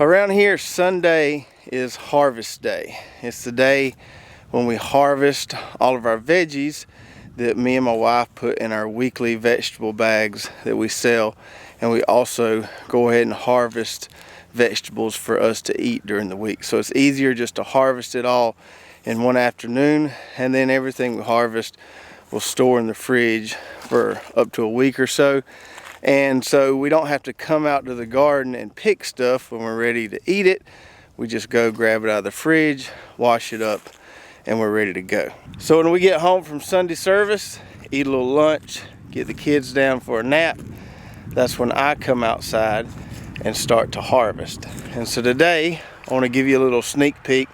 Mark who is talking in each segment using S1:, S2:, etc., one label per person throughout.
S1: Around here, Sunday is harvest day. It's the day when we harvest all of our veggies that me and my wife put in our weekly vegetable bags that we sell. And we also go ahead and harvest vegetables for us to eat during the week. So it's easier just to harvest it all in one afternoon, and then everything we harvest we'll store in the fridge for up to a week or so. And so we don't have to come out to the garden and pick stuff when we're ready to eat it. We just go grab it out of the fridge, wash it up, and we're ready to go. So when we get home from Sunday service, eat a little lunch, get the kids down for a nap, that's when I come outside and start to harvest. And so today, I want to give you a little sneak peek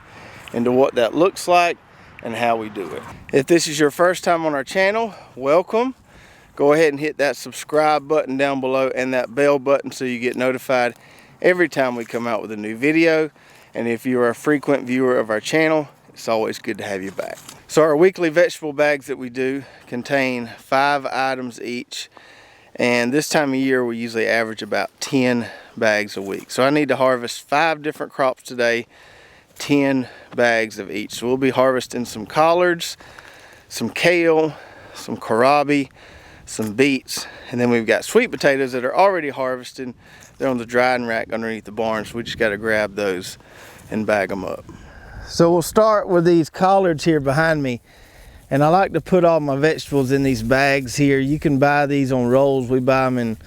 S1: into what that looks like and how we do it. If this is your first time on our channel, welcome. Go ahead and hit that subscribe button down below and that bell button so you get notified every time we come out with a new video. And if you're a frequent viewer of our channel, it's always good to have you back. So our weekly vegetable bags that we do contain 5 items each. And this time of year, we usually average about 10 bags a week. So I need to harvest 5 different crops today, 10 bags of each. So we'll be harvesting some collards, some kale, some kohlrabi, some beets, and then we've got sweet potatoes that are already harvested. They're on the drying rack underneath the barn, so we just got to grab those and bag them up. So we'll start with these collards here behind me, and I like to put all my vegetables in these bags here. You can buy these on rolls. We buy them in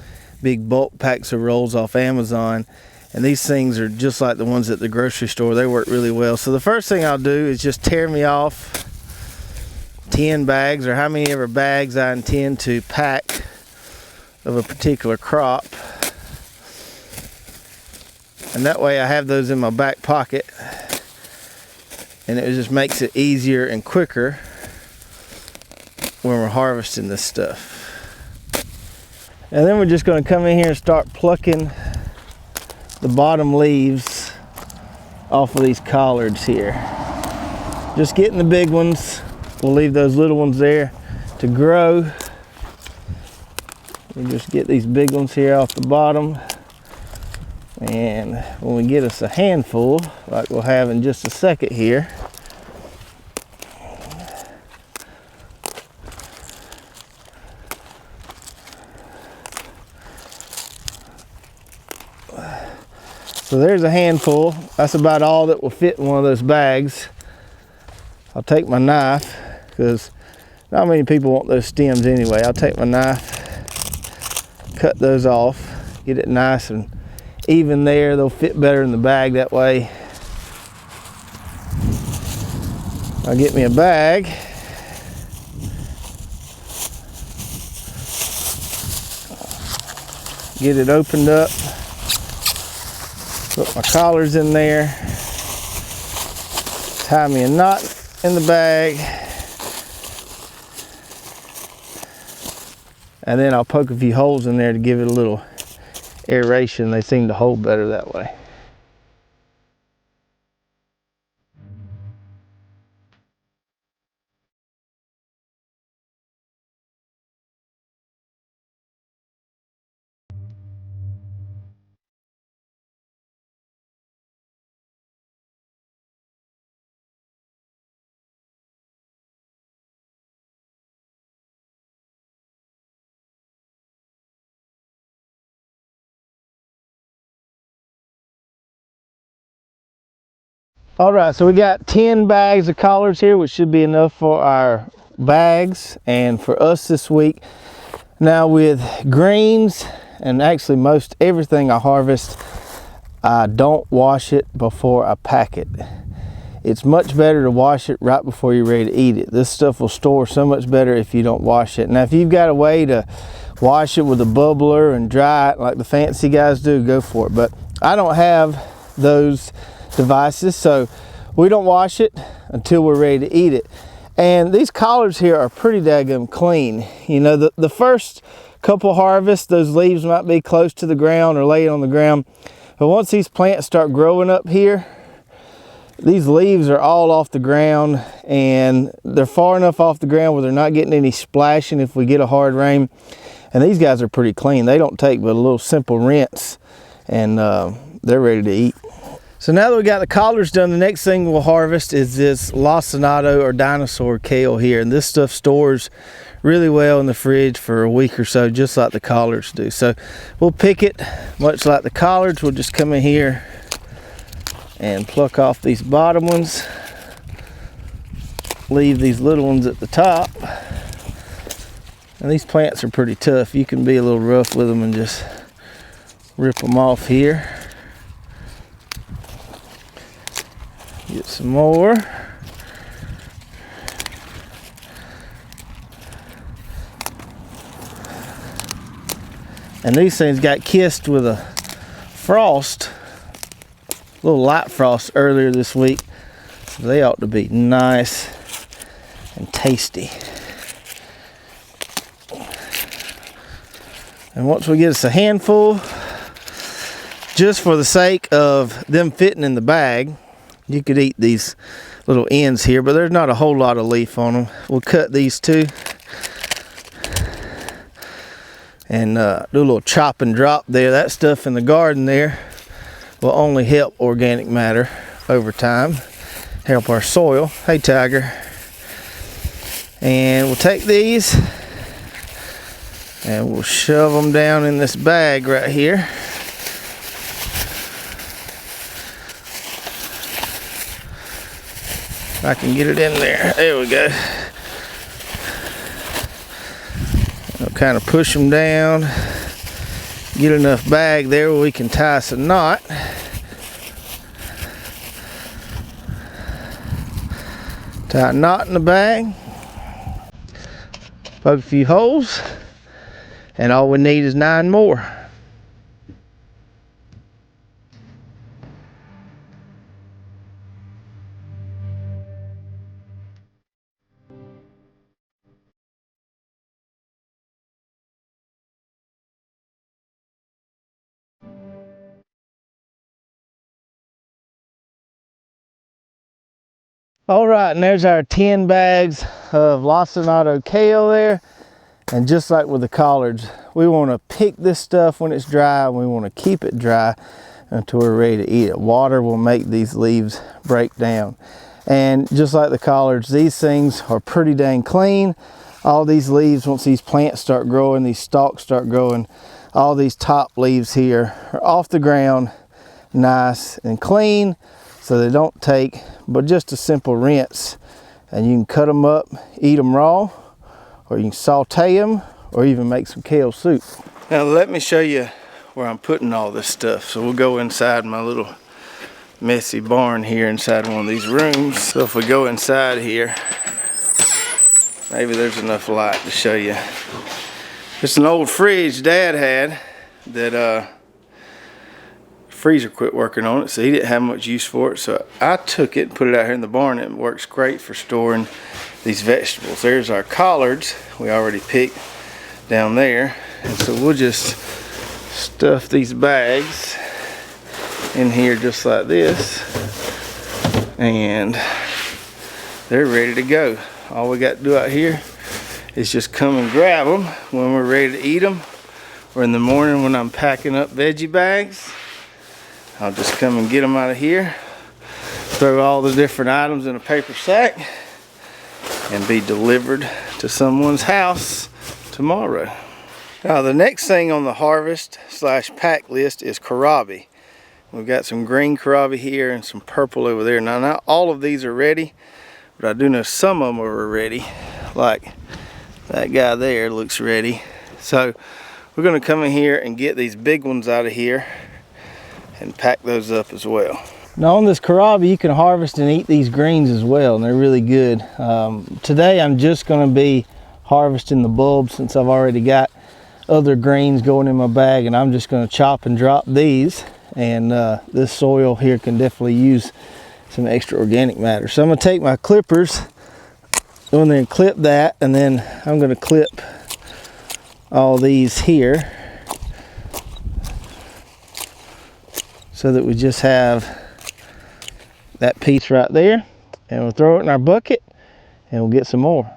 S1: big bulk packs of rolls off Amazon, and these things are just like the ones at the grocery store. They work really well. So the first thing I'll do is just tear me off 10 bags, or how many ever bags I intend to pack of a particular crop, and that way I have those in my back pocket, and it just makes it easier and quicker when we're harvesting this stuff. And then we're just going to come in here and start plucking the bottom leaves off of these collards here, just getting the big ones. We'll leave those little ones there to grow. We just get these big ones here off the bottom. And when we get us a handful, like we'll have in just a second here, so there's a handful. That's about all that will fit in one of those bags. I'll take my knife, because not many people want those stems anyway. I'll take my knife, cut those off, get it nice and even there. They'll fit better in the bag that way. I'll get me a bag. Get it opened up. Put my collards in there. Tie me a knot in the bag, and then I'll poke a few holes in there to give it a little aeration. They seem to hold better that way. All right, so we got 10 bags of collards here, which should be enough for our bags and for us this week. Now with greens, and actually most everything I harvest, I don't wash it before I pack it. It's much better to wash it right before you're ready to eat it. This stuff will store so much better if you don't wash it. Now if you've got a way to wash it with a bubbler and dry it like the fancy guys do, go for it. But I don't have those devices, so we don't wash it until we're ready to eat it. And these collards here are pretty daggum clean. You know, the first couple harvests, those leaves might be close to the ground or laying on the ground, but once these plants start growing up here, these leaves are all off the ground, and they're far enough off the ground where they're not getting any splashing if we get a hard rain. And these guys are pretty clean. They don't take but a little simple rinse, and they're ready to eat. So now that we got the collards done, the next thing we'll harvest is this lacinato or dinosaur kale here. And this stuff stores really well in the fridge for a week or so, just like the collards do. So we'll pick it much like the collards. We'll just come in here and pluck off these bottom ones. Leave these little ones at the top. And these plants are pretty tough. You can be a little rough with them and just rip them off here. Get some more. And these things got kissed with a frost, a little light frost earlier this week. So they ought to be nice and tasty. And once we get us a handful, just for the sake of them fitting in the bag, you could eat these little ends here, but there's not a whole lot of leaf on them. We'll cut these too and do a little chop and drop there. That stuff in the garden there will only help organic matter over time, help our soil. Hey, Tiger. And we'll take these and we'll shove them down in this bag right here. If I can get it in there. There we go. I'll kind of push them down. Get enough bag there where we can tie us a knot. Tie a knot in the bag. Poke a few holes. And all we need is 9 more. All right, and there's our 10 bags of lacinato kale there. And just like with the collards, we want to pick this stuff when it's dry, and we want to keep it dry until we're ready to eat it. Water will make these leaves break down. And just like the collards, these things are pretty dang clean. All these leaves, once these plants start growing, these stalks start growing, all these top leaves here are off the ground, nice and clean. So they don't take but just a simple rinse, and you can cut them up, eat them raw, or you can saute them, or even make some kale soup. Now let me show you where I'm putting all this stuff. So we'll go inside my little messy barn here inside one of these rooms. So if we go inside here, maybe there's enough light to show you. It's an old fridge Dad had that freezer quit working on it, so he didn't have much use for it. So I took it and put it out here in the barn. It works great for storing these vegetables. There's our collards we already picked down there, and so we'll just stuff these bags in here just like this, and they're ready to go. All we got to do out here is just come and grab them when we're ready to eat them, or in the morning when I'm packing up veggie bags. I'll just come and get them out of here, throw all the different items in a paper sack, and be delivered to someone's house tomorrow. Now the next thing on the harvest / pack list is kohlrabi. We've got some green kohlrabi here and some purple over there. Now not all of these are ready, but I do know some of them are ready. Like that guy there looks ready. So we're gonna come in here and get these big ones out of here and pack those up as well. Now on this kohlrabi, you can harvest and eat these greens as well, and they're really good. Today I'm just going to be harvesting the bulbs, since I've already got other greens going in my bag, and I'm just going to chop and drop these. And this soil here can definitely use some extra organic matter. So I'm going to take my clippers, go in there and clip that, and then I'm going to clip all these here, so that we just have that piece right there, and we'll throw it in our bucket and we'll get some more.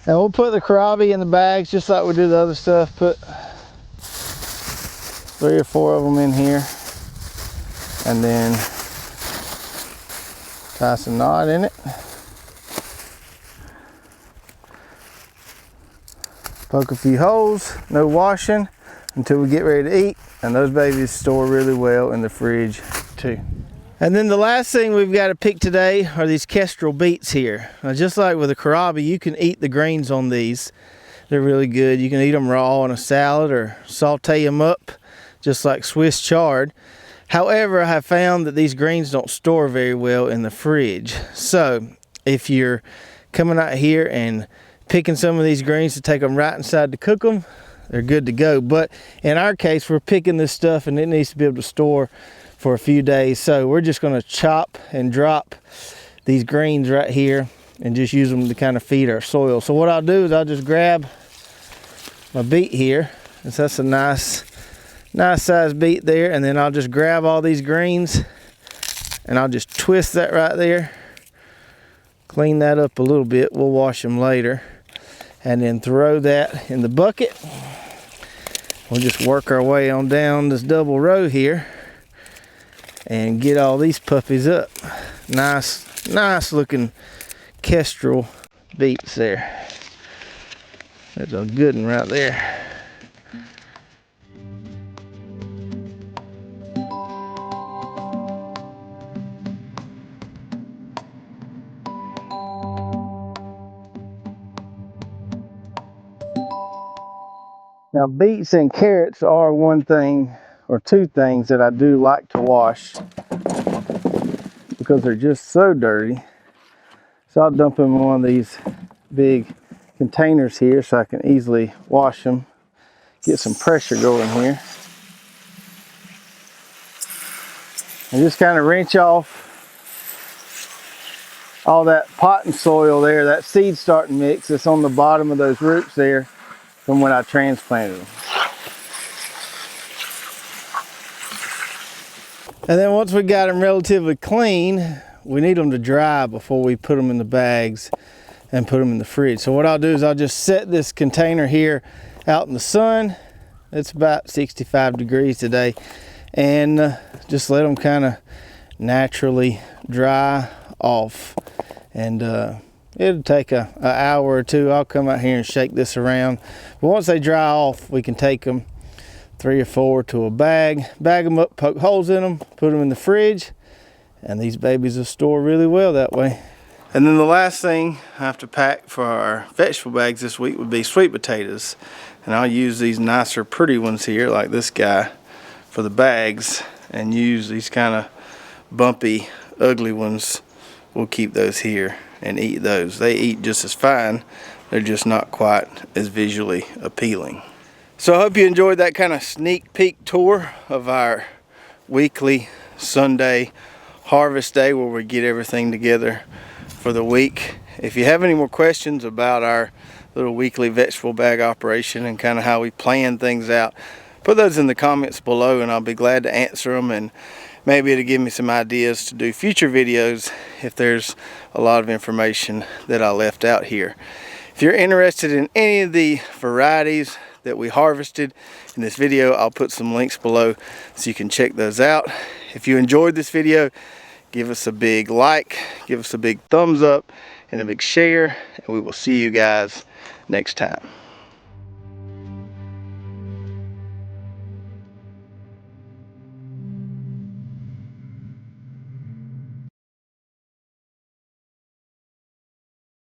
S1: And we'll put the kohlrabi in the bags just like we do the other stuff. Put 3 or 4 of them in here. And then tie some knot in it. Poke a few holes, no washing until we get ready to eat. And those babies store really well in the fridge too. And then the last thing we've got to pick today are these kestrel beets here. Now, just like with the kohlrabi, you can eat the greens on these. They're really good. You can eat them raw in a salad or saute them up just like Swiss chard. However, I have found that these greens don't store very well in the fridge. So if you're coming out here and picking some of these greens to take them right inside to cook them, they're good to go. But in our case, we're picking this stuff and it needs to be able to store for a few days. So we're just gonna chop and drop these greens right here and just use them to kind of feed our soil. So what I'll do is I'll just grab my beet here. And so that's a nice sized beet there. And then I'll just grab all these greens and I'll just twist that right there. Clean that up a little bit. We'll wash them later. And then throw that in the bucket. We'll just work our way on down this double row here and get all these puppies up. Nice looking kestrel beets there. That's a good one right there. Now beets and carrots are one thing or two things that I do like to wash because they're just so dirty. So I'll dump them in one of these big containers here so I can easily wash them, get some pressure going here. And just kind of rinse off all that potting soil there, that seed starting mix that's on the bottom of those roots there from when I transplanted them. And then once we got them relatively clean, we need them to dry before we put them in the bags and put them in the fridge. So what I'll do is I'll just set this container here out in the sun. It's about 65 degrees today. And just let them kind of naturally dry off. And it'll take an hour or two. I'll come out here and shake this around. But once they dry off, we can take them 3 or 4 to a bag them up, poke holes in them, put them in the fridge, and these babies will store really well that way. And then the last thing I have to pack for our vegetable bags this week would be sweet potatoes. And I'll use these nicer, pretty ones here, like this guy, for the bags, and use these kind of bumpy, ugly ones. We'll keep those here and eat those. They eat just as fine. They're just not quite as visually appealing. So I hope you enjoyed that kind of sneak peek tour of our weekly Sunday harvest day where we get everything together for the week. If you have any more questions about our little weekly vegetable bag operation and kind of how we plan things out, put those in the comments below and I'll be glad to answer them, and maybe it'll give me some ideas to do future videos if there's a lot of information that I left out here. If you're interested in any of the varieties that we harvested in this video, I'll put some links below so you can check those out. If you enjoyed this video, give us a big like, give us a big thumbs up and a big share, and we will see you guys next time.